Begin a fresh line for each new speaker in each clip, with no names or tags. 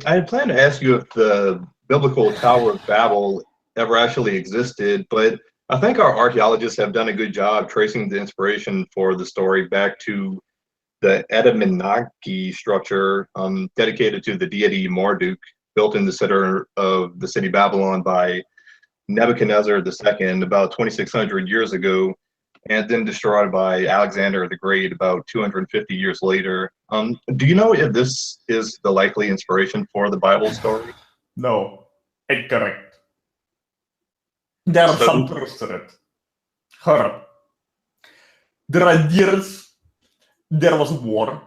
I had planned to ask you if the biblical Tower of Babel ever actually existed, but I think our archaeologists have done a good job tracing the inspiration for the story back to the Edaminaki structure dedicated to the deity Marduk, built in the center of the city Babylon by Nebuchadnezzar II about 2,600 years ago, and then destroyed by Alexander the Great about 250 years later. Do you know if this is the likely inspiration for the Bible story?
No, incorrect. There are some truths to it. However, there are years there was war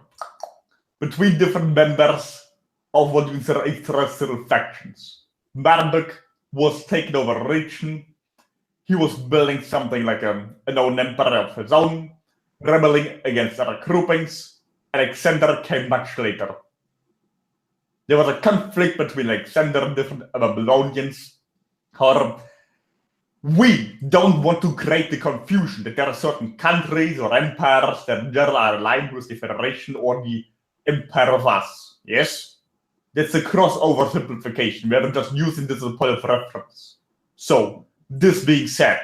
between different members of what we consider extraterrestrial factions. Marduk was taking over a region. He was building something like an own empire of his own, rebelling against other groupings. Alexander came much later. There was a conflict between Alexander and different Babylonians. However, we don't want to create the confusion that there are certain countries or empires that are aligned with the Federation or the Empire of Us. Yes? That's a crossover simplification. We are just using this as a point of reference. So, this being said,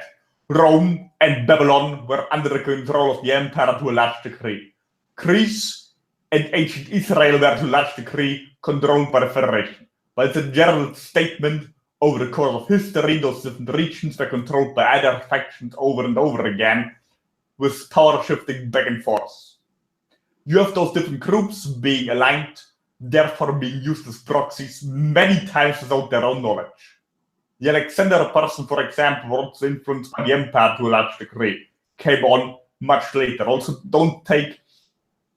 Rome and Babylon were under the control of the empire to a large degree. Greece and ancient Israel were to a large degree controlled by the Federation. But it's a general statement. Over the course of history, those different regions were controlled by other factions over and over again, with power shifting back and forth. You have those different groups being aligned, therefore being used as proxies many times without their own knowledge. The Alexander person, for example, was influenced by the empire to a large degree, came on much later. Also, don't take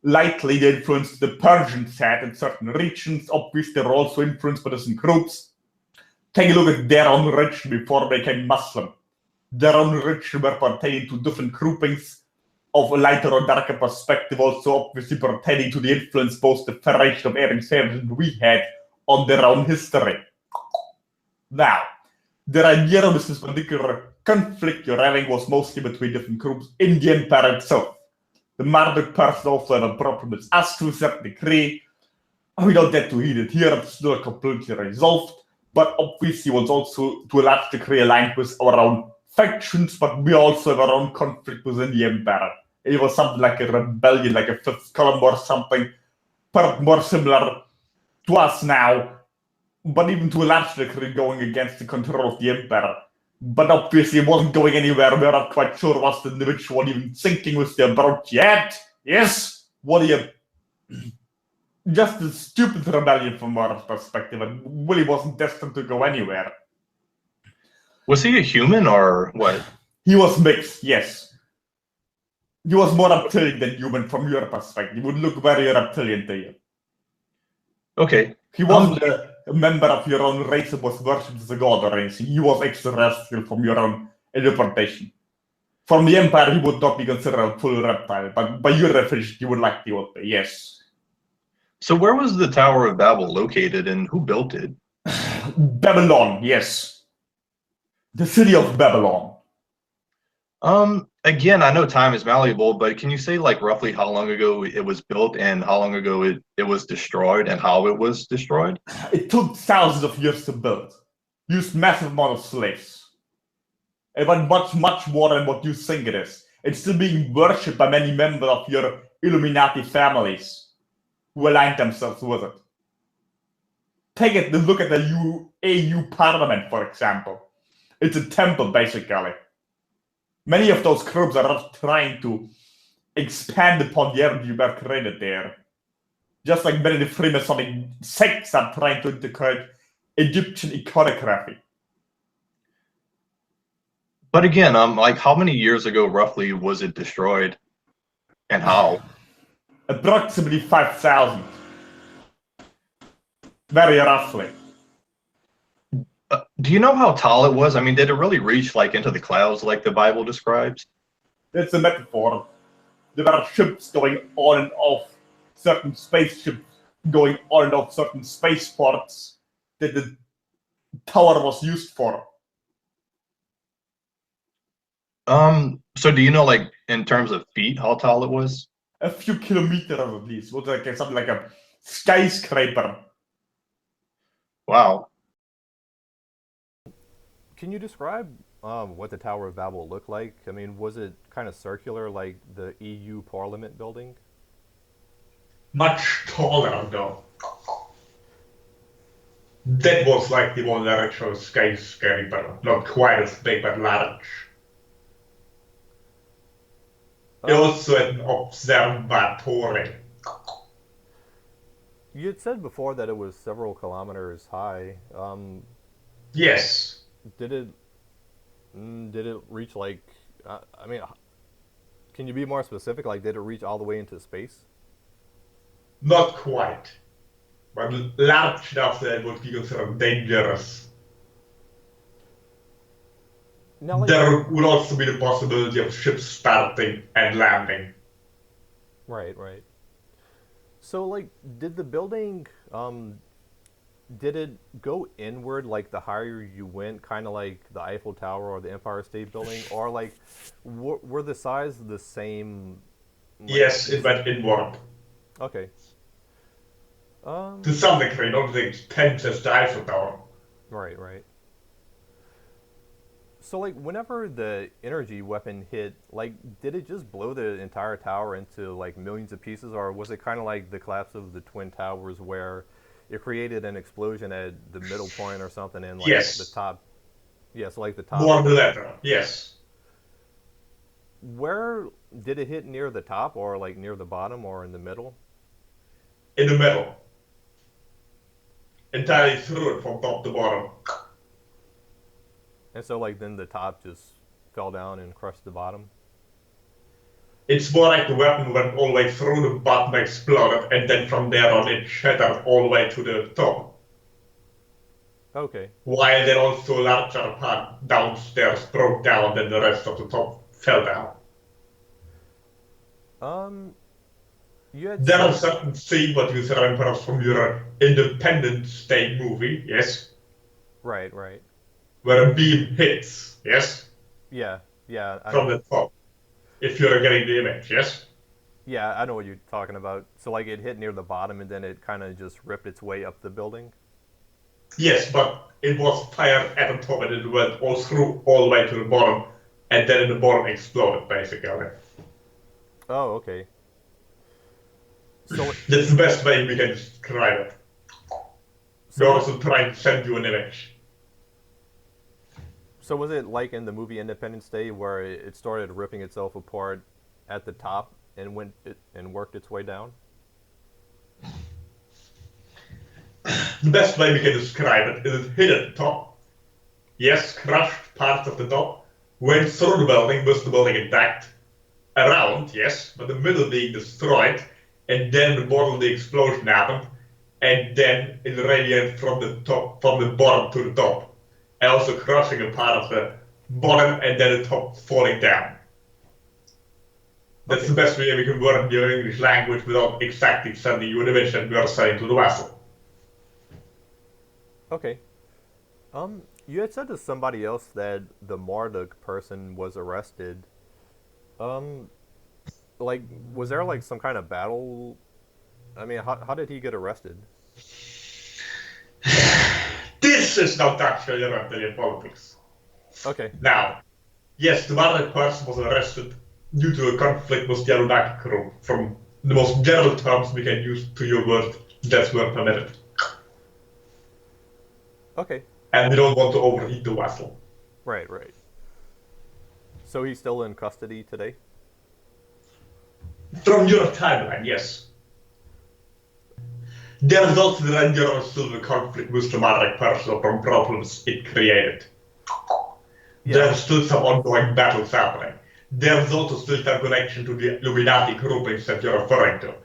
lightly the influence the Persians had in certain regions. Obviously, they're also influenced by different groups. Take a look at their own religion before they became Muslim. Their own religion were pertaining to different groupings of a lighter or darker perspective, also obviously pertaining to the influence both the Federation of Air and we had on their own history. Now, the idea of this particular conflict you're having was mostly between different groups in the empire itself. The Marduk person also had a problem with us to a certain degree. We don't get to heat it here, it's not completely resolved. But obviously was also to a large degree aligned with our own factions, but we also have our own conflict within the empire. It was something like a rebellion, like a fifth column or something, but more similar to us now, but even to a large degree going against the control of the empire. But obviously it wasn't going anywhere. We're not quite sure what the individual even thinking with the approach yet. Yes? What do you... Just a stupid rebellion from our perspective, and really wasn't destined to go anywhere.
Was he a human or what?
He was mixed, yes. He was more reptilian than human from your perspective. He would look very reptilian to you.
Okay.
He wasn't a member of your own race who was worshipped as a god or anything. He was extraterrestrial from your own interpretation. From the Empire, he would not be considered a full reptile, but by your definition, he would likely would be, yes.
So where was the Tower of Babel located and who built it?
Babylon, yes. The city of Babylon.
Again, I know time is malleable, but can you say roughly how long ago it was built and how long ago it was destroyed and how it was destroyed?
It took thousands of years to build. Used massive amount of slaves. It went much, much more than what you think it is. It's still being worshipped by many members of your Illuminati families who aligned themselves with it. Take it, look at the EU Parliament, for example. It's a temple, basically. Many of those groups are not trying to expand upon the energy we created there. Just like many of the Freemasonic sects are trying to integrate Egyptian iconography.
But again, how many years ago roughly was it destroyed? And how?
Approximately 5,000. Very roughly.
Do you know how tall it was? I mean, did it really reach into the clouds like the Bible describes?
It's a metaphor. There were ships going on and off, certain spaceships going on and off certain spaceports that the tower was used for.
So do you know, in terms of feet, how tall it was?
A few kilometers at least. It was something like a skyscraper.
Wow.
Can you describe what the Tower of Babel looked like? I mean, was it kind of circular like the EU Parliament building?
Much taller though. That was like the one actual skyscraper, not quite as big but large.
Um,
Also an observatory.
you had said before that it was several kilometers high.
Yes,
Did it did it reach like? I mean, can you be more specific? Like, did it reach all the way into space?
not quite, but large enough that it would be considered dangerous.
Now, like,
There would also be the possibility of ships starting and landing.
right, right. So, like, did the building did it go inward like the higher you went, kind of like the Eiffel Tower or the Empire State Building, or like were the size the same? Like,
Yes, it went inward.
okay.
To some degree, not the extent as the Eiffel Tower.
Right, right. So, like, whenever the energy weapon hit, like, did it just blow the entire tower into like millions of pieces, or was it kind of like the collapse of the Twin Towers, where it created an explosion at the middle point or something, and like the
Yes,
top? Yeah, so like the top.
more the latter. Yes,
Where did it hit, near the top, or like near the bottom, or in the middle?
in the middle, entirely through it from top to bottom.
And so like then the top just fell down and crushed the bottom.
It's more like the weapon went all the way through the bottom, exploded, and then from there on it shattered all the way to the top.
Okay.
While then also a larger part downstairs broke down, and the rest of the top fell down.
Um, you had
There are
said
certain scenes what you remember from your Independence Day movie, yes,
right, right.
where a beam hits, yes,
Yeah, yeah. I
from
know.
the top. If you're getting the image, yes.
Yeah, I know what you're talking about. So like it hit near the bottom and then it kind of just ripped its way up the building.
Yes, but it was fired at the top and it went all through all the way to the bottom, and then the bottom exploded basically.
Oh, okay. So
That's the best way we can describe it.
so
We're
was
also trying to send you an image.
so was it like in the movie Independence Day where it started ripping itself apart at the top and and worked its way down?
The best way we can describe it is it hit at the top. Yes, crushed parts of the top, went through the building, with the building intact, around, yes, but the middle being destroyed, and then the bottom of the explosion happened, and then it radiated from the top, from the bottom to the top, and also crushing a part of the bottom and then the top falling down. That's
Okay.
the best way we can word in your English language without exactly sending you an image that we are sending to the vessel.
Okay. You had said to somebody else that the Marduk person was arrested. Um, like, was there like some kind of battle? I mean, how did he get arrested?
This is not actually reptilian politics.
Okay.
Now, yes, the Marduk person was arrested due to a conflict with the Anunnaki crew. From the most general terms we can use to your word, that's word permitted.
Okay.
And we don't want to overheat the vessel.
Right, right. So he's still in custody today?
From your timeline, yes. There is also the general still conflict with the Marduk person from problems it created.
Yeah.
There's still some ongoing battles happening. There's also still some connection to the Illuminati groupings that you're referring to.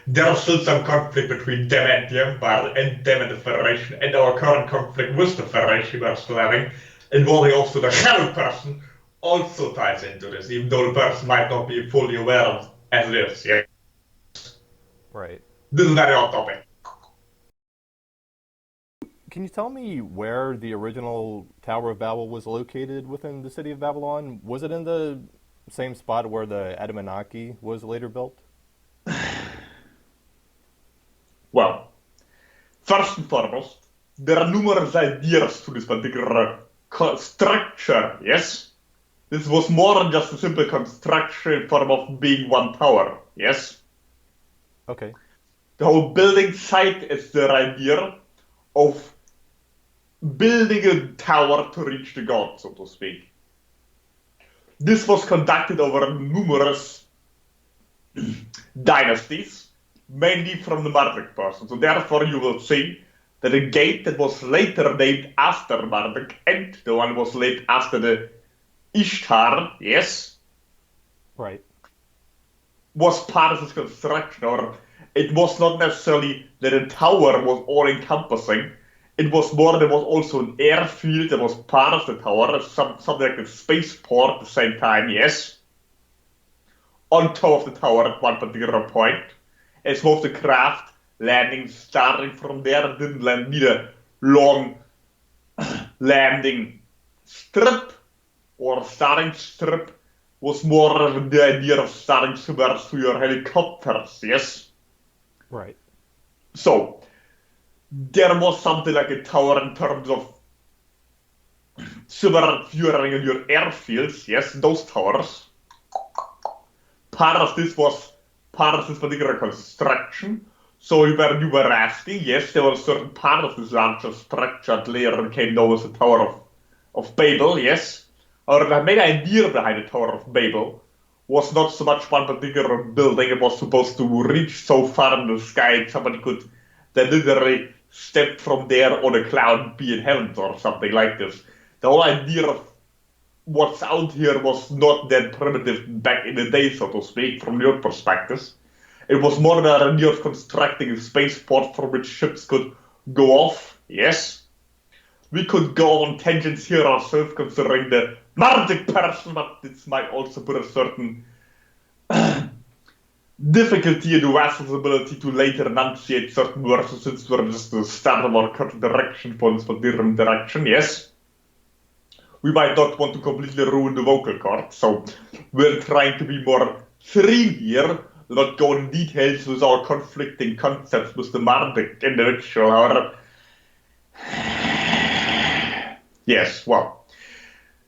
There's still some conflict between them and the Empire, and them and the Federation, and our current conflict with the Federation we're still having, involving also the Shadow person, also ties into this, even though the person might not be fully aware of as it is. Yeah.
Right.
This is a very hot topic.
Can you tell me where the original Tower of Babel was located within the city of Babylon? Was it in the same spot where the Adamanaki was later built?
Well, first and foremost, There are numerous ideas to this particular structure, yes? This was more than just a simple construction in form of being one tower, yes?
Okay.
The whole building site is the idea of building a tower to reach the god, so to speak. This was conducted over numerous dynasties, mainly from the Marduk person. So therefore you will see that a gate that was later named after Marduk and the one was named after the Ishtar, yes,
Right.
was part of this construction, or it was not necessarily that the tower was all encompassing. It was more, there was also an airfield that was part of the tower, something like a spaceport at the same time, yes, on top of the tower at one particular point. As most of the craft landing starting from there didn't land need a long landing strip or starting strip was more of the idea of starting somewhere to your helicopters, yes?
Right.
So there was something like a tower in terms of somewhere viewing in your airfields, yes, those towers. Part of this was part of this particular construction. So when you were asking, yes, there was a certain part of this larger structure that later became known as the Tower of Babel, yes. Or the main idea behind the Tower of Babel was not so much one particular building, it was supposed to reach so far in the sky somebody could then literally step from there on a cloud and be in heaven or something like this. The whole idea of what's out here was not that primitive back in the day, so to speak, from your perspective. It was more the idea of constructing a spaceport from which ships could go off. Yes, we could go on tangents here ourselves considering the Nordic person, but this might also put a certain difficulty in the vessel's ability to later enunciate certain words since we're just the start of our current direction for this different direction. Yes, we might not want to completely ruin the vocal cords, so we're trying to be more serene here, not go in details with our conflicting concepts with the Mardic individual, however. Yes, well,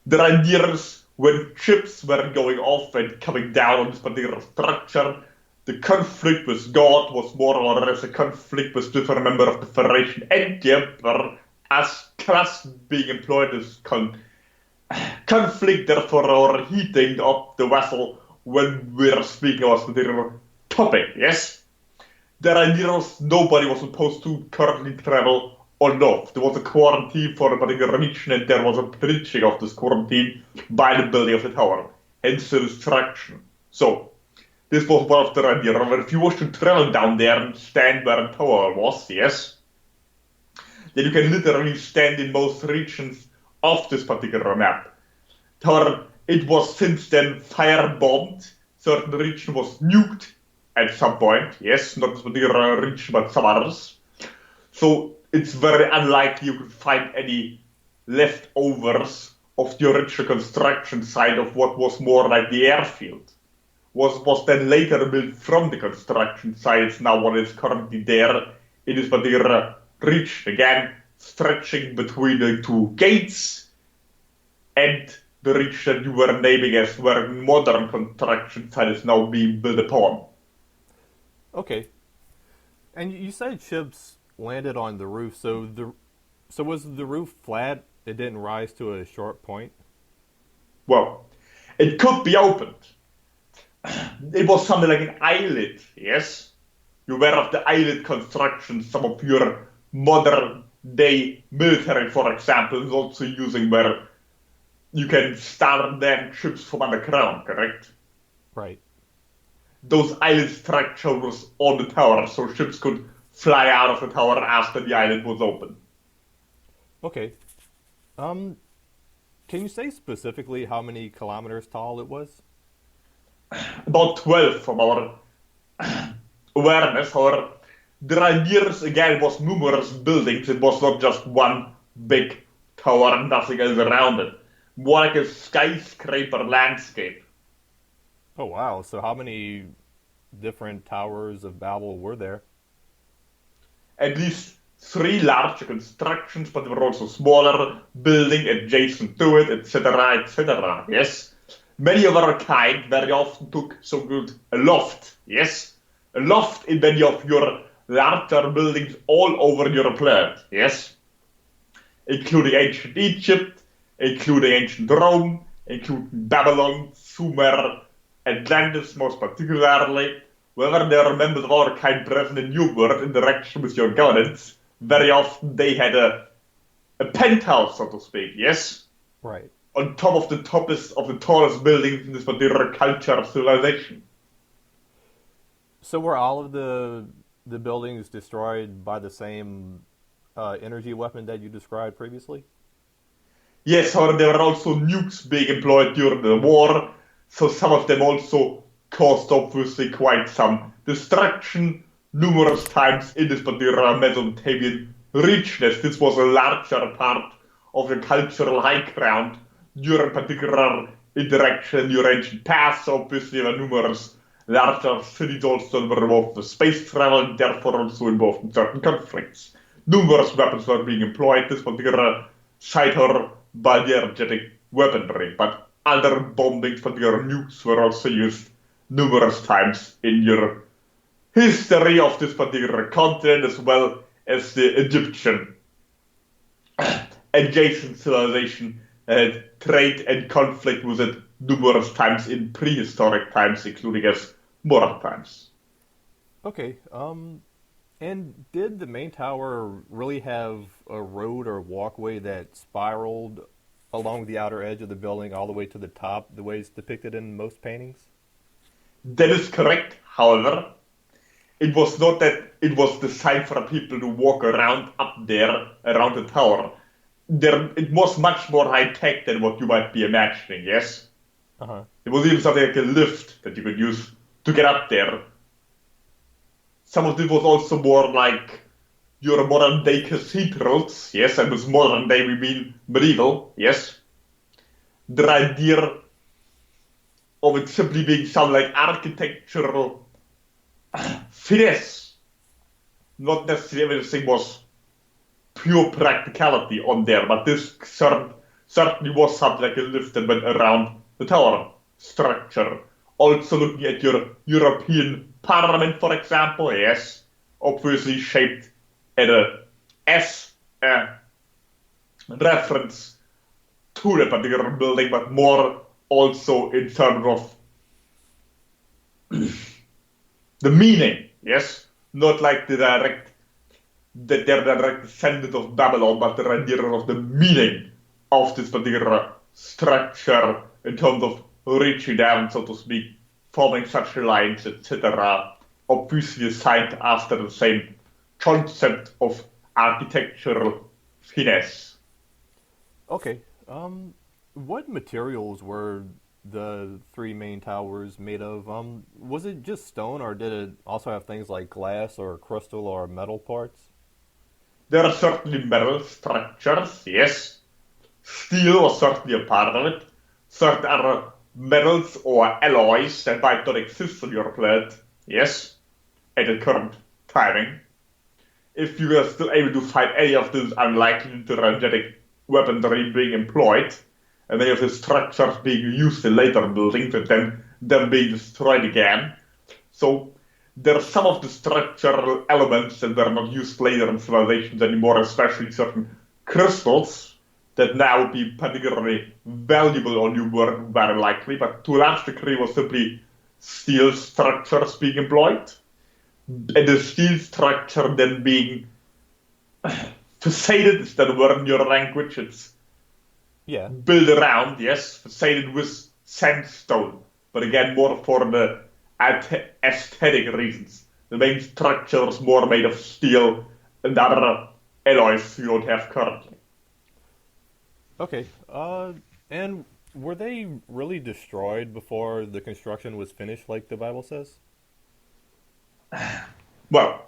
the ideas when ships were going off and coming down on this particular structure, the conflict with God was more or less a conflict with different members of the Federation and the Emperor, as class being employed as conflict, therefore, or heating up the vessel when we're speaking about a particular topic, yes? Their idea was nobody was supposed to currently travel or not. There was a quarantine for a particular region and there was a breaching of this quarantine by the building of the tower, hence the destruction. So, this was one of the idea. If you wish to travel down there and stand where the tower was, yes, then you can literally stand in most regions of this particular map. However, it was since then firebombed. Certain region was nuked at some point. Yes, not this particular region, but some others. So it's very unlikely you could find any leftovers of the original construction site of what was more like the airfield. Was then later built from the construction site. It's now what is currently there in this particular region. Again, stretching between the two gates and the region that you were naming as where modern construction site is now being built upon.
Okay. And you said ships landed on the roof, so was the roof flat? It didn't rise to a short point?
Well, it could be opened. It was something like an islet, yes? You're aware of the islet construction, some of your modern day military, for example, is also using where you can start them ships from underground, correct?
Right.
Those island structures on the tower, so ships could fly out of the tower after the island was open.
Okay. Um, can you say specifically how many kilometers tall it was?
About 12 from our awareness, however, the ideas again was numerous buildings, it was not just one big tower and nothing else around it. More like a skyscraper landscape.
Oh wow! So how many different towers of Babel were there?
At least three larger constructions, but there were also smaller buildings adjacent to it, etc., etc. Yes. Many of our kind very often took so-called a loft. Yes. A loft in many of your larger buildings all over your planet. Yes. Including ancient Egypt, including ancient Rome, including Babylon, Sumer, Atlantis most particularly. Wherever there are members of our kind present in New World in interaction with your governance, very often they had a penthouse, so to speak, yes?
Right.
On top of the tallest buildings in this particular culture of civilization.
So were all of the buildings destroyed by the same energy weapon that you described previously?
Yes, however, there were also nukes being employed during the war, so some of them also caused obviously quite some destruction numerous times in this particular Mesopotamian region, as this was a larger part of the cultural high ground during particular interaction in your ancient past. Obviously, there were numerous larger cities also were involved with space travel, and therefore also involved in certain conflicts. Numerous weapons were being employed, this particular cyber bioenergetic weaponry, but other bombings, particular nukes, were also used numerous times in your history of this particular continent, as well as the Egyptian adjacent civilization had trade and conflict with it numerous times in prehistoric times, including as modern times.
Okay. And did the main tower really have a road or walkway that spiraled along the outer edge of the building all the way to the top, the way it's depicted in most paintings?
That is correct. However, it was not that it was designed for people to walk around up there, around the tower. It was much more high-tech than what you might be imagining, yes?
Uh-huh.
It was even something like a lift that you could use to get up there. Some of it was also more like your modern-day cathedrals, yes? And with modern-day we mean medieval, yes? The idea of it simply being some like architectural finesse. Not necessarily everything was pure practicality on there, but this certainly was something like a lift that went around the tower structure. Also looking at your European Parliament, for example, yes, obviously shaped at a S reference to the particular building, but more also in terms of the meaning, yes? Not like they're direct descendant of Babylon, but the idea of the meaning of this particular structure in terms of reaching down, so to speak, forming such lines, etc. Obviously assigned after the same concept of architectural finesse.
Okay. What materials were the three main towers made of? Was it just stone, or did it also have things like glass or crystal or metal parts?
There are certainly metal structures, yes. Steel was certainly a part of it. Certain other metals or alloys that might not exist on your planet, yes, at the current timing. If you are still able to find any of this unlikely energetic weaponry being employed, and many of the structures being used in later buildings and then them being destroyed again. So there are some of the structural elements that were not used later in civilizations anymore, especially certain crystals that now would be particularly valuable on New World, very likely, but to a large degree was simply steel structures being employed. And the steel structure then being facaded, is that a word in your language? It's built around, yes, facaded with sandstone, but again, more for the aesthetic reasons. The main structure is more made of steel and other alloys you don't have currently.
Okay. And were they really destroyed before the construction was finished, like the Bible says?
Well,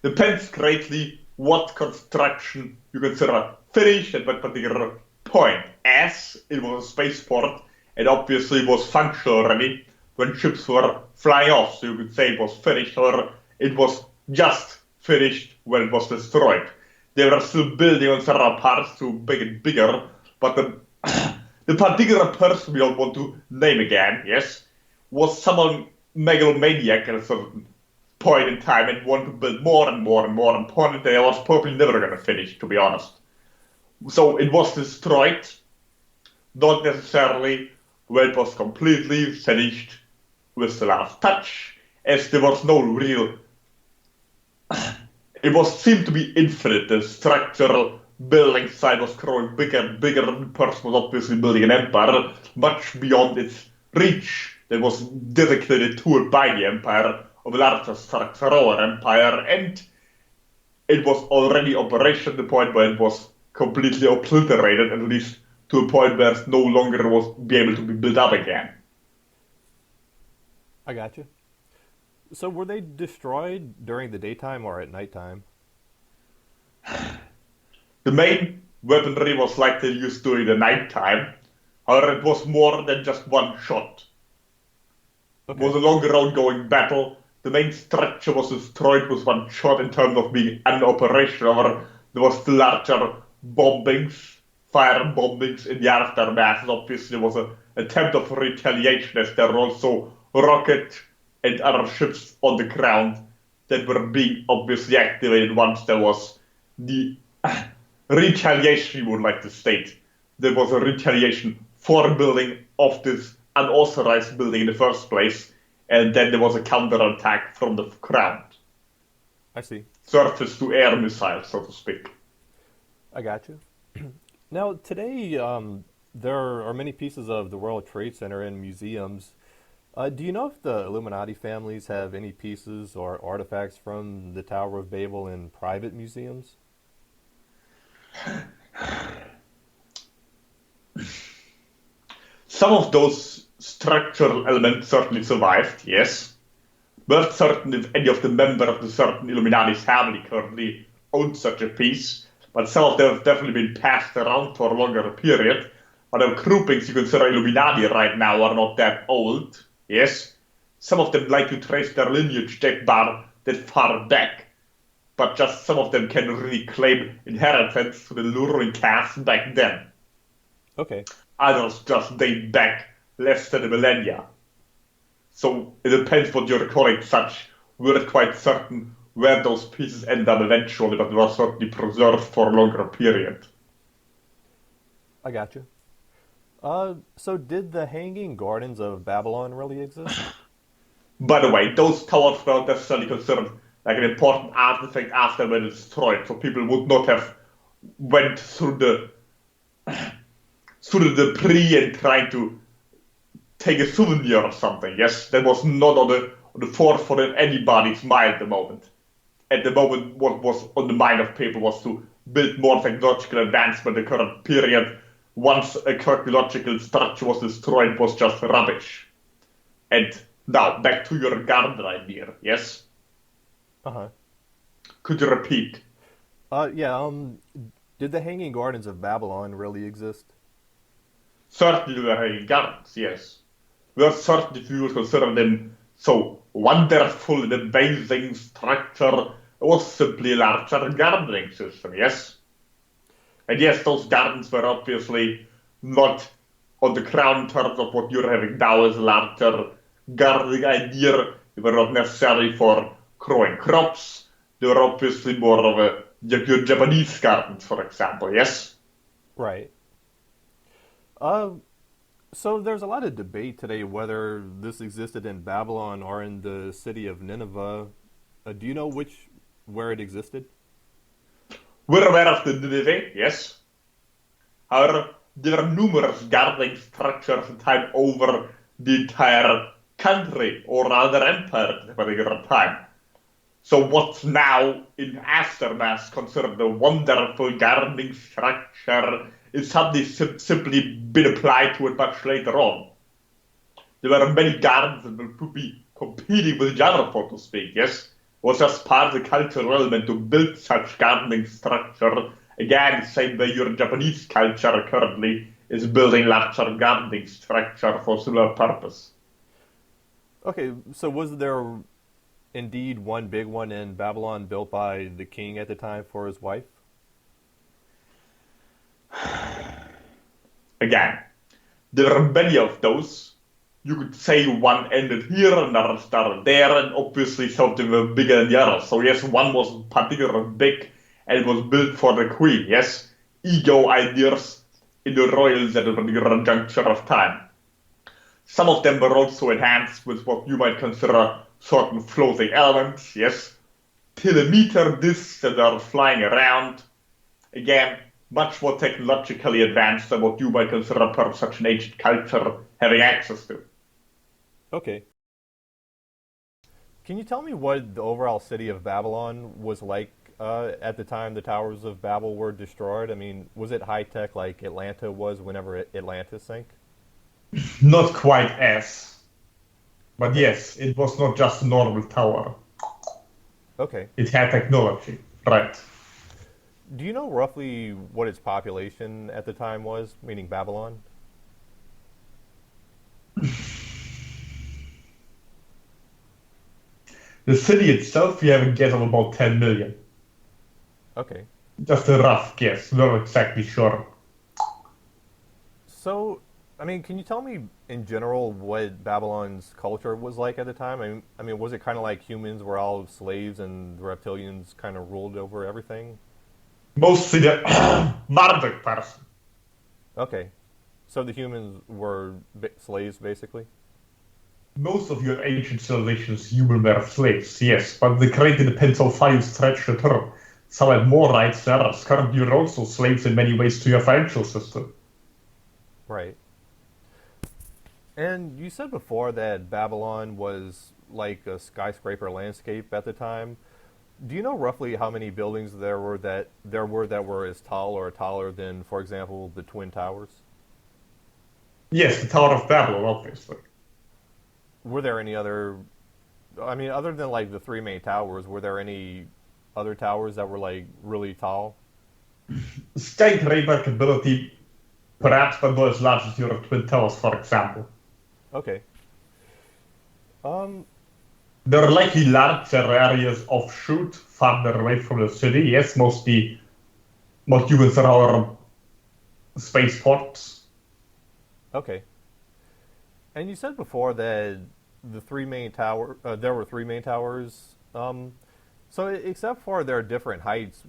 depends greatly what construction you consider finished at what particular point. As it was a spaceport, it obviously was functional already when ships were flying off, so you could say it was finished, or it was just finished when it was destroyed. They were still building on several parts to make it bigger, but the particular person we don't want to name again, yes, was someone megalomaniac at a certain point in time and wanted to build more and more and more and point that I was probably never going to finish, to be honest. So it was destroyed, not necessarily when it was completely finished with the last touch, as there was no real. It was seemed to be infinite. The structural building side was growing bigger and bigger. The person was obviously building an empire much beyond its reach that was dedicated to it by the empire of a larger structural empire, and it was already operational to the point where it was completely obliterated, at least to a point where it no longer was be able to be built up again.
I got you. So were they destroyed during the daytime or at nighttime?
The main weaponry was likely used during the nighttime. However, it was more than just one shot.
Okay.
It was a longer ongoing battle. The main structure was destroyed with one shot in terms of being unoperational. However, there was still larger bombings, fire bombings in the aftermath. Obviously, there was an attempt of retaliation as there were also rocket and other ships on the ground that were being obviously activated once there was the retaliation, you would like to state. There was a retaliation for building of this unauthorized building in the first place, and then there was a counterattack from the ground.
I see.
Surface to air missiles, so to speak.
I got you. Now, today, there are many pieces of the World Trade Center in museums. Do you know if the Illuminati families have any pieces or artifacts from the Tower of Babel in private museums?
Some of those structural elements certainly survived, yes. We're certain if any of the members of the certain Illuminati family currently own such a piece, but some of them have definitely been passed around for a longer period. But the groupings you consider Illuminati right now are not that old, yes. Some of them like to trace their lineage that far back, but just some of them can really claim inheritance to the ruling caste back then.
Okay.
Others just date back less than a millennia. So it depends what you're calling such. We're quite certain where those pieces end up eventually, but they were certainly preserved for a longer period.
I got you. So did the Hanging Gardens of Babylon really exist?
By the way, those towers were not necessarily considered like an important artifact after they were destroyed, so people would not have went through the debris and trying to take a souvenir or something. Yes, that was not on the forefront of anybody's mind at the moment. At the moment, what was on the mind of people was to build more technological advancement in the current period. Once a technological structure was destroyed, it was just rubbish. And now, back to your garden idea, yes?
Uh-huh.
Could you repeat?
Yeah, did the Hanging Gardens of Babylon really exist?
Certainly were hanging gardens, yes. We are certain if you would consider them so wonderful and amazing structure, it was simply a larger gardening system, yes? And yes, those gardens were obviously not on the ground in terms of what you're having now as a larger gardening idea. They were not necessarily for growing crops. They were obviously more of your Japanese gardens, for example, yes?
Right. So there's a lot of debate today whether this existed in Babylon or in the city of Nineveh. Do you know where it existed?
We're aware of the Nineveh, yes. However, there are numerous gardening structures time over the entire country or rather empire at a particular time. So what's now in aftermath considered a wonderful gardening structure is something simply been applied to it much later on. There were many gardens that would be competing with each other, so to speak, yes? It was just part of the cultural element to build such gardening structure. Again, the same way your Japanese culture currently is building larger gardening structure for similar purpose.
Okay, so was there indeed one big one in Babylon built by the king at the time for his wife?
Again, there are many of those. You could say one ended here, another started there, and obviously some of them were bigger than the others. So yes, one was particularly big, and it was built for the queen, yes? Ego ideas in the royals at a particular juncture of time. Some of them were also enhanced with what you might consider certain floating elements, yes? Telemeter discs that are flying around. Again, much more technologically advanced than what you might consider part of such an ancient culture having access to.
Okay. Can you tell me what the overall city of Babylon was like at the time the Towers of Babel were destroyed? I mean, was it high tech like Atlanta was whenever Atlantis sank?
Not quite as, but
Okay.
yes, it was not just a normal tower.
Okay.
It had technology, right?
Do you know roughly what its population at the time was, meaning Babylon?
The city itself, we have a guess of about 10 million.
Okay.
Just a rough guess, not exactly sure.
So, I mean, can you tell me in general what Babylon's culture was like at the time? I mean, was it kind of like humans were all slaves and the reptilians kind of ruled over everything?
Mostly the Marduk person.
Okay. So the humans were slaves, basically?
Most of your ancient civilizations, human were slaves, yes, but the great depends how far you stretch the term. Some had more rights than others. Currently, you're also slaves in many ways to your financial system.
Right. And you said before that Babylon was like a skyscraper landscape at the time. Do you know roughly how many buildings there were as tall or taller than, for example, the Twin Towers?
Yes, the Tower of Babel, obviously.
Were there any other? I mean, other than like the three main towers, were there any other towers that were like really tall?
Skyscraper ability, perhaps, but not as large as your Twin Towers, for example.
Okay. Um.
There are likely larger areas offshoot, farther away from the city. Yes, mostly what you consider our spaceports.
Okay. And you said before that there were three main towers. So except for their different heights,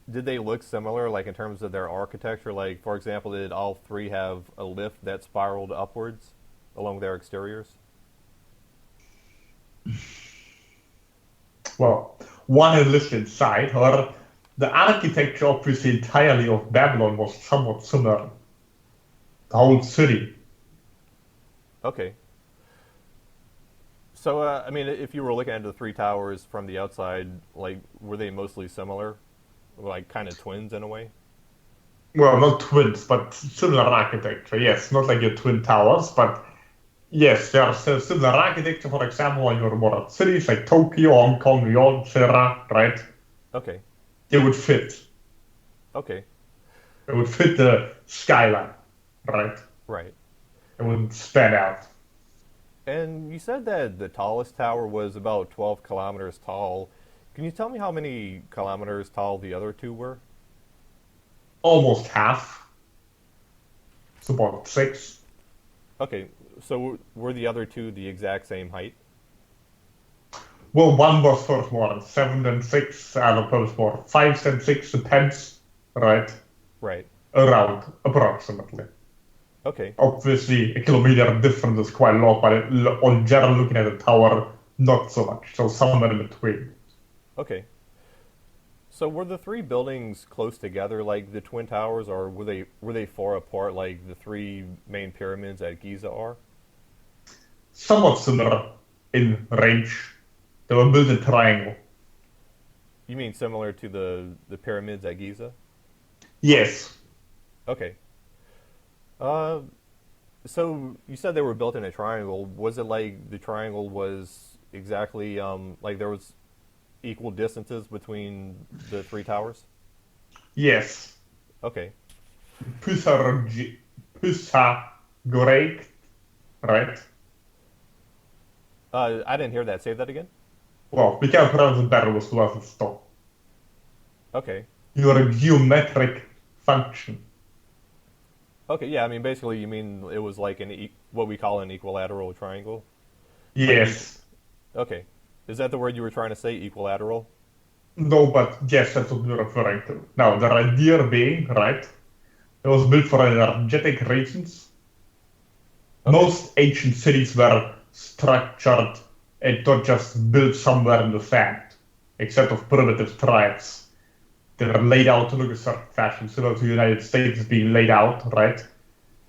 did they look similar, like in terms of their architecture? Like, for example, did all three have a lift that spiraled upwards along their exteriors?
Well, one is listed inside. However, the architecture, obviously, entirely of Babylon was somewhat similar. The whole city.
Okay. So, I mean, if you were looking at the three towers from the outside, like, were they mostly similar? Like, kind of twins in a way?
Well, not twins, but similar architecture. Yes, not like your twin towers, but yes, there are similar architecture. For example, in your modern cities like Tokyo, Hong Kong, New York, etc. Right?
Okay.
They would fit.
Okay.
It would fit the skyline, right?
Right.
It wouldn't stand out.
And you said that the tallest tower was about 12 kilometers tall. Can you tell me how many kilometers tall the other two were?
Almost half. It's about 6.
Okay, so were the other two the exact same height?
Well, one was first more than 7 than 6, other was more 5 than 6, depends, right?
Right.
Around, approximately.
Okay.
Obviously, a kilometer difference is quite a lot, but on general, looking at the tower, not so much. So somewhere in between.
Okay. So were the three buildings close together like the Twin Towers, or were they far apart like the three main pyramids at Giza are?
Somewhat similar in range. They were built in triangle.
You mean similar to the pyramids at Giza?
Yes.
Okay. Uh, so you said they were built in a triangle. Was it like the triangle was exactly like there was equal distances between the three towers?
Yes.
Okay.
Pythag- Pythagorean, right?
I didn't hear that. Say that again.
Well, we can pronounce it better with less stop.
Okay.
Your geometric function.
Okay, yeah, I mean, basically, you mean it was like what we call an equilateral triangle? Like an
Yes.
okay. Is that the word you were trying to say, equilateral?
No, but yes, that's what we're referring to. Now, the idea being, right, it was built for energetic reasons.
Okay.
Most ancient cities were structured and not just built somewhere in the sand, except of primitive tribes. They were laid out to look a certain fashion, similar to the United States being laid out, right?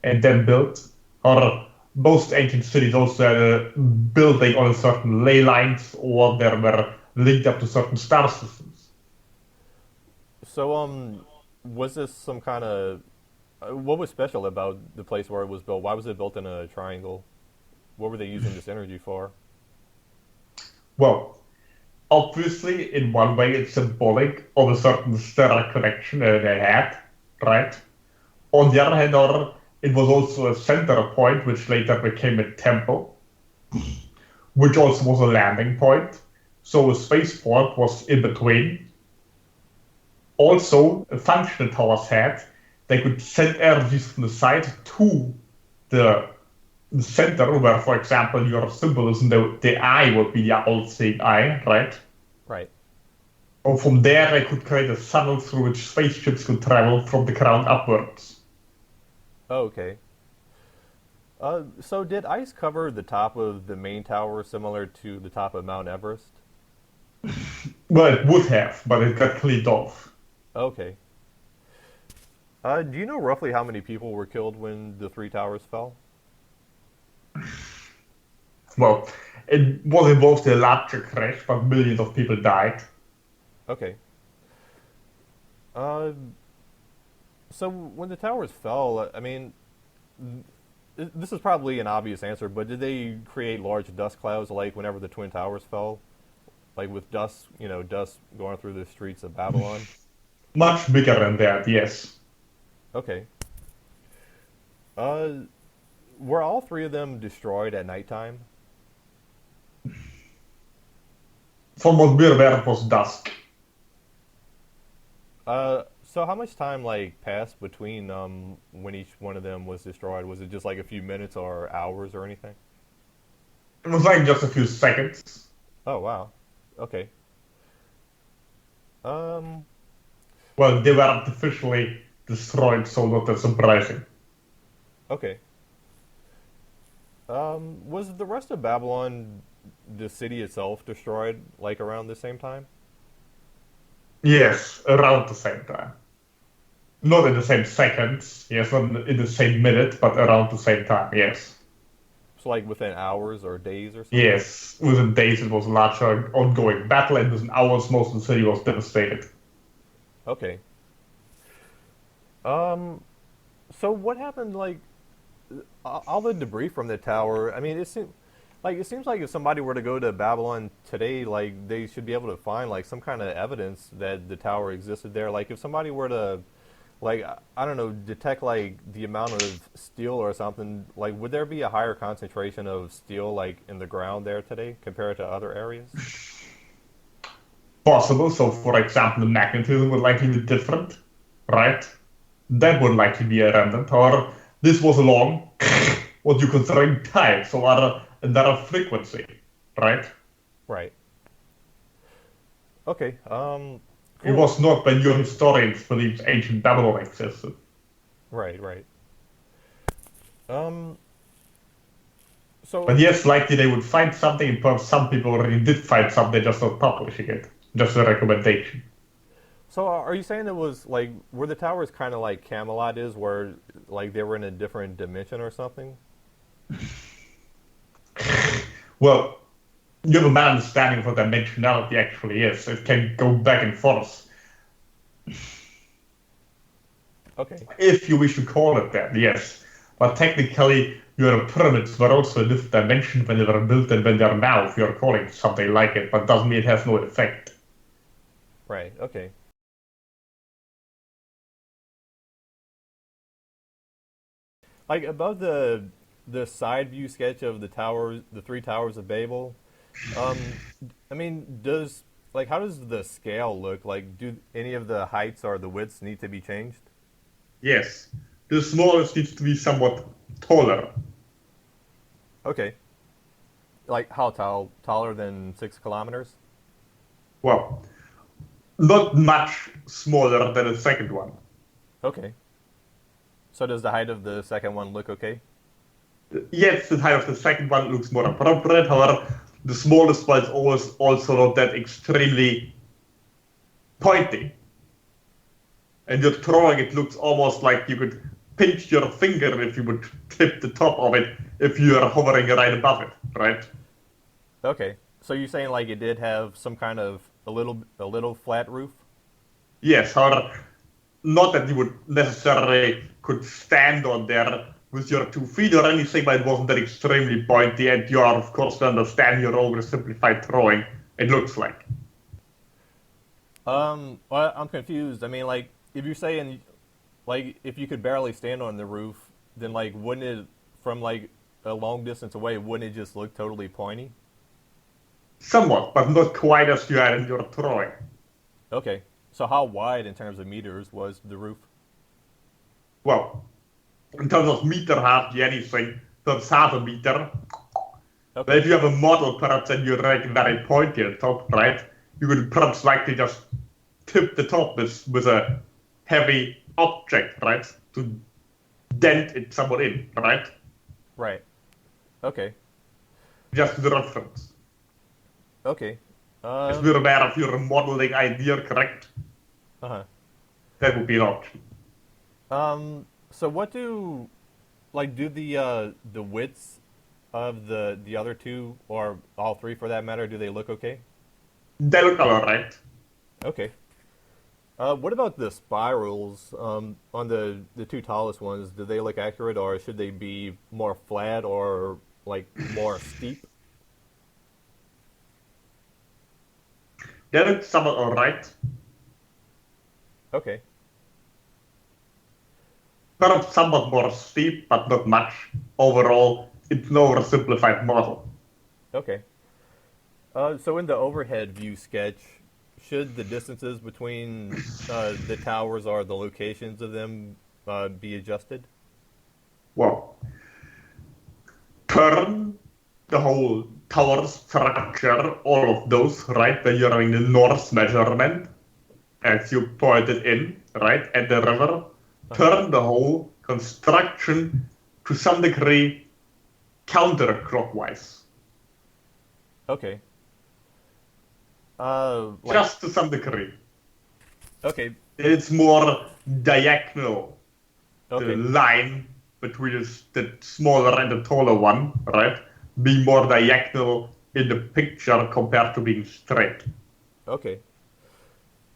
And then built. Or most ancient cities also had a building on a certain ley lines or they were linked up to certain star systems.
So, was this some kind of what was special about the place where it was built? Why was it built in a triangle? What were they using this energy for?
Well, obviously, in one way, it's symbolic of a certain stellar connection that they had, right? On the other hand, or it was also a center point, which later became a temple, which also was a landing point. So a spaceport was in between. Also, a function the towers had, they could send energies from the side to the, the center, where, for example, your symbolism, the eye would be the all-seeing eye, right?
Right.
Or from there, they could create a funnel through which spaceships could travel from the ground upwards.
Oh, okay. So did ice cover the top of the main tower similar to the top of Mount Everest?
Well, it would have, but it got cleaned off.
Okay. Do you know roughly how many people were killed when the three towers fell?
Well, it was involved in a larger crash, but millions of people died.
Okay. Uh, so when the towers fell, I mean, this is probably an obvious answer, but did they create large dust clouds like whenever the twin towers fell, like with dust, dust going through the streets of Babylon?
Much bigger than that, yes.
Okay. Uh, were all three of them destroyed at nighttime?
From what we're aware, it was dusk.
So how much time like passed between when each one of them was destroyed? Was it just like a few minutes or hours or anything?
It was like just a few seconds.
Oh wow. Okay. Um.
Well, they were artificially destroyed, so not that surprising.
Okay. Was the rest of Babylon, the city itself, destroyed like around the same time?
Yes, around the same time. Not in the same seconds, yes, not in the same minute, but around the same time, yes.
So like within hours or days or something?
Yes, within days it was a larger ongoing battle, and within hours most of the city was devastated.
Okay. Um. So what happened? Like all the debris from the tower. I mean, it seems like if somebody were to go to Babylon today, like they should be able to find like some kind of evidence that the tower existed there. Like if somebody were to, like I don't know, detect like the amount of steel or something, like would there be a higher concentration of steel like in the ground there today compared to other areas?
Possible, so for example, the magnetism would likely be different, right? That would likely be a remnant, or this was along what you considering time, so another frequency, right?
Right. Okay.
It
Cool.
was not when your historians believed ancient Babylon existed.
Right. Right. Um. So
But yes, likely they would find something, and perhaps some people already did find something, just not publishing it. Just a recommendation.
So are you saying it was like were the towers kind of like Camelot is, where like they were in a different dimension or something?
Well, you have a bad understanding of what dimensionality actually is. It can go back and forth.
Okay,
If you wish to call it that, yes. But technically, your pyramids were also a different dimension when they were built and when they are now, if you're calling it something like it, but doesn't mean it has no effect.
right, okay. Like above the side view sketch of the towers, the three towers of Babel. Um, I mean, does like how does the scale look? Like, do any of the heights or the widths need to be changed?
Yes. The smallest needs to be somewhat taller.
Okay. Like how tall? Taller than 6 kilometers?
Well, not much smaller than the second one.
Okay. So does the height of the second one look okay?
Yes, the height of the second one looks more appropriate. However, the smallest one is always also not that extremely pointy. And you're throwing it looks almost like you could pinch your finger if you would tip the top of it if you are hovering right above it, right?
Okay. So you're saying like it did have some kind of a little flat roof?
Yes, however, not that you would necessarily could stand on there with your 2 feet or anything, but it wasn't that extremely pointy, and you are, of course, to understand your oversimplified throwing, it looks like.
Well, I'm confused. I mean, like, if you're saying, like, if you could barely stand on the roof, then, like, wouldn't it, from, like, a long distance away, wouldn't it just look totally pointy?
Somewhat, but not quite as you are in your throwing.
Okay. So how wide in terms of meters was the roof?
Well, in terms of meter, hardly anything. That's half a meter.
Okay.
But if you have a model, perhaps, and you're like very pointy at the top, right? You could perhaps likely just tip the top with a heavy object, right? To dent it somewhat in, right?
Right. Okay.
Just the reference.
Okay.
If we're aware of your modeling idea, correct?
Uh-huh.
That would be an option.
So what do, like, do the widths of the other two, or all three for that matter, do they look okay?
They look alright.
Okay. What about the spirals on the two tallest ones? Do they look accurate, or should they be more flat or like more steep?
They look somewhat alright.
Okay.
Perhaps somewhat more steep, but not much. Overall, it's an oversimplified model.
Okay. So in the overhead view sketch, should the distances between the towers or the locations of them be adjusted?
Well, turn the whole tower structure, all of those, right, when you're doing the north measurement, as you pointed in, right, at the river, turn the whole construction to some degree counterclockwise.
Okay.
Just to some degree.
Okay.
It's more diagonal,
Okay.
the line between the smaller and the taller one, right? Being more diagonal in the picture compared to being straight.
Okay.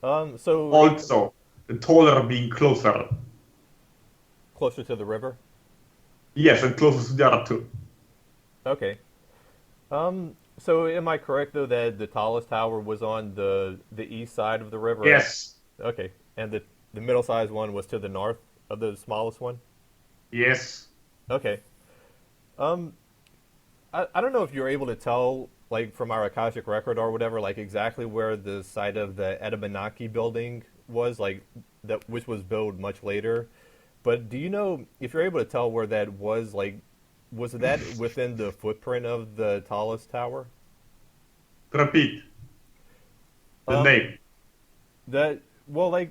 So
Also, the taller being closer.
closer to the river.
Yes, and closest to the other two.
Okay. So am I correct though that the tallest tower was on the east side of the river?
Yes.
Okay. And the middle sized one was to the north of the smallest one?
Yes.
Okay. I don't know if you're able to tell, like from our Akashic record or whatever, like exactly where the site of the Edamanaki building was, like that, which was built much later. But do you know if you're able to tell where that was? Like, was that within the footprint of the tallest tower?
Repeat. The name.
That well, like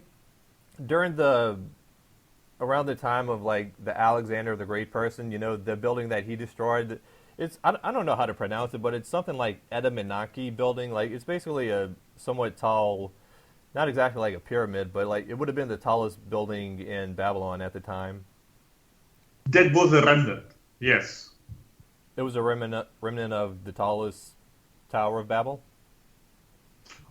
during around the time of like the Alexander the Great person, you know, the building that he destroyed. It's I don't know how to pronounce it, but it's something like Edamanaki building. Like it's basically a somewhat tall, not exactly like a pyramid, but like it would have been the tallest building in Babylon at the time.
That was a remnant. Yes.
It was a remnant of the tallest Tower of Babel.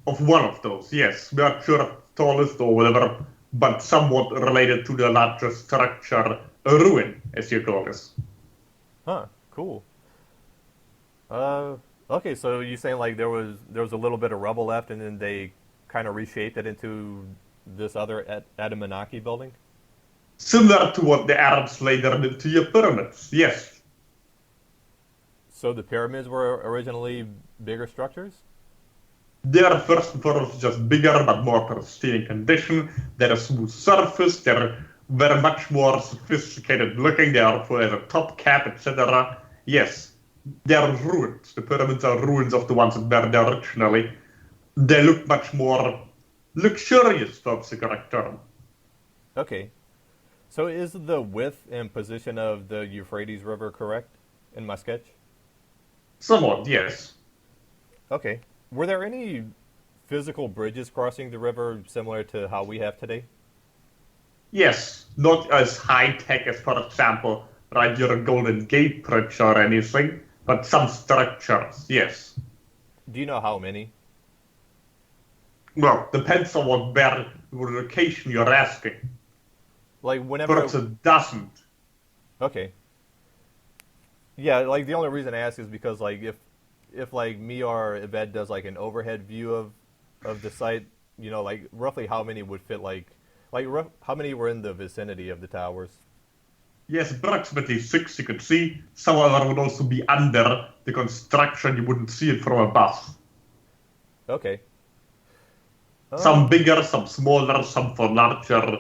Of one of those, yes. We are sure tallest or whatever, but somewhat related to the larger structure, a ruin, as you call this.
Huh. Cool. Okay, so you're saying like there was a little bit of rubble left, and then they kind of reshaped it into this other Adamanaki building?
Similar to what the Arabs later did to your pyramids, yes.
So the pyramids were originally bigger structures?
They are first and foremost just bigger but more pristine condition. They're a smooth surface, they're were much more sophisticated looking. They are for the top cap, etc. Yes, they are ruins. The pyramids are ruins of the ones that were there originally. They look much more luxurious, that's the correct term.
Okay. So is the width and position of the Euphrates River correct in my sketch?
Somewhat, yes.
Okay. Were there any physical bridges crossing the river similar to how we have today?
Yes, not as high tech as, for example, right, your Golden Gate Bridge or anything, but some structures, yes.
Do you know how many?
Well, depends on what location you're asking.
Like whenever.
Perhaps a dozen.
Okay. Yeah, like the only reason I ask is because like if like me or Yvette does like an overhead view of the site, you know, like roughly how many would fit how many were in the vicinity of the towers?
Yes, approximately 6 you could see. Some of them would also be under the construction. You wouldn't see it from above.
Okay.
Some bigger, some smaller, some for larger,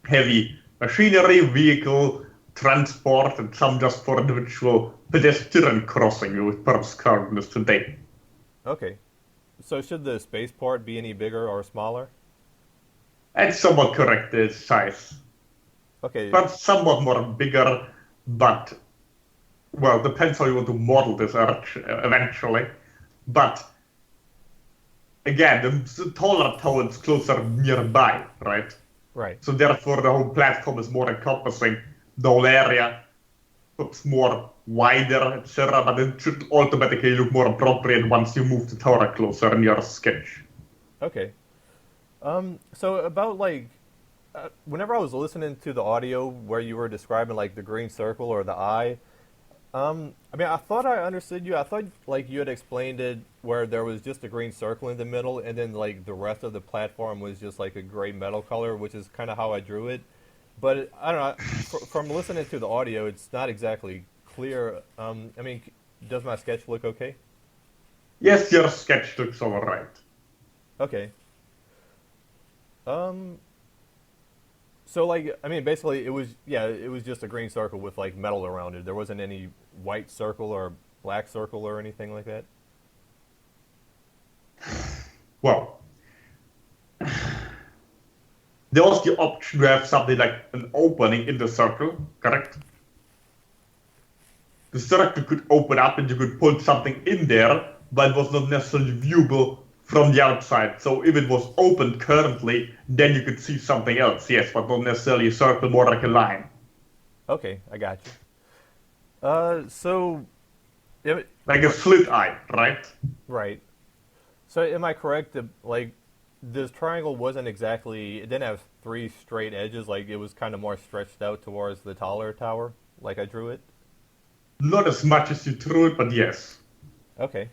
heavy machinery, vehicle, transport, and some just for individual pedestrian crossing with perhaps currentness today.
Okay. So should the spaceport be any bigger or smaller?
And somewhat correct its size.
Okay.
But somewhat more bigger, but, well, depends how you want to model this eventually. But, again, the taller towers closer nearby, right?
Right.
So therefore the whole platform is more encompassing. The whole area looks more wider, etc. But it should automatically look more appropriate once you move the tower closer in your sketch.
Okay. So about like, whenever I was listening to the audio where you were describing like the green circle or the eye, I mean, I thought I understood you. I thought like you had explained it where there was just a green circle in the middle, and then like the rest of the platform was just like a gray metal color, which is kind of how I drew it. But I don't know. From listening to the audio, it's not exactly clear. I mean, does my sketch look okay?
Yes, your sketch looks alright.
Okay. So like, I mean, basically it was just a green circle with like metal around it. There wasn't any white circle or black circle or anything like that.
Well, there was the option to have something like an opening in the circle, correct? The circle could open up and you could put something in there, but it was not necessarily viewable from the outside. So if it was open currently, then you could see something else, yes, but not necessarily a circle, more like a line.
Okay, I got you. So...
like a slit eye, right?
Right. So am I correct that, like, this triangle wasn't exactly... It didn't have 3 straight edges, like, it was kind of more stretched out towards the taller tower, like I drew it?
Not as much as you drew it, but yes.
Okay.